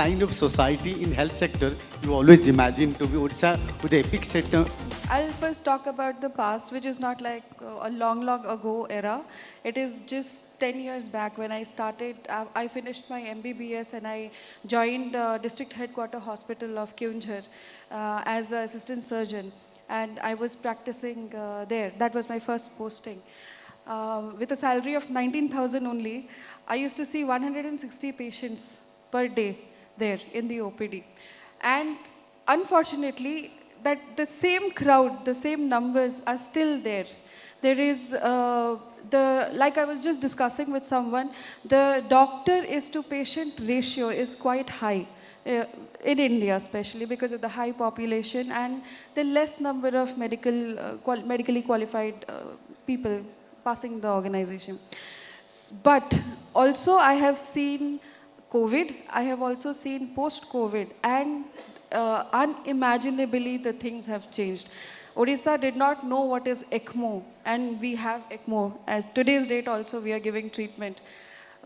kind of society in health sector you always imagine to be Odisha with the epic sector? I'll first talk about the past, which is not like a long ago era. It is just 10 years back when I started. I finished my MBBS and I joined District Headquarter Hospital of Kyunjhar as an assistant surgeon. And I was practicing there. That was my first posting. With a salary of 19,000 only, I used to see 160 patients per day there in the OPD. And unfortunately, that the same crowd, the same numbers are still there. There is, like I was just discussing with someone, the doctor is to patient ratio is quite high. In India especially because of the high population and the less number of medically qualified people passing the organization. But also I have seen COVID, I have also seen post-COVID and unimaginably the things have changed. Odisha did not know what is ECMO and we have ECMO. At today's date also we are giving treatment.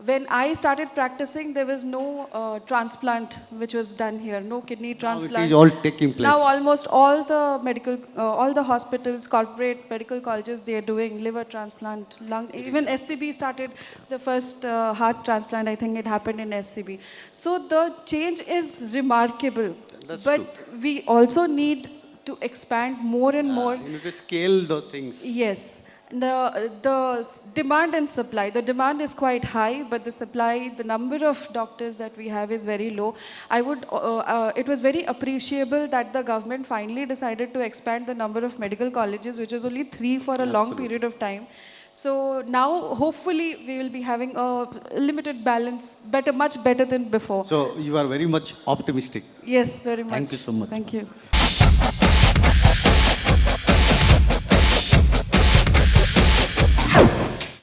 When I started practicing, there was no transplant which was done here, no kidney transplant. Now it is all taking place. Now almost all the hospitals, corporate medical colleges, they are doing liver transplant, lung. Even SCB started the first heart transplant. I think it happened in SCB. So the change is remarkable. That's but true. we also need to expand more and more. You need to scale the things. Yes. The demand and supply. The demand is quite high, but the supply, the number of doctors that we have is very low. It was very appreciable that the government finally decided to expand the number of medical colleges, which was only 3 for a long period of time. So now, hopefully, we will be having a limited balance, much better than before. So you are very much optimistic. Yes, very much. Thank you so much. Thank you.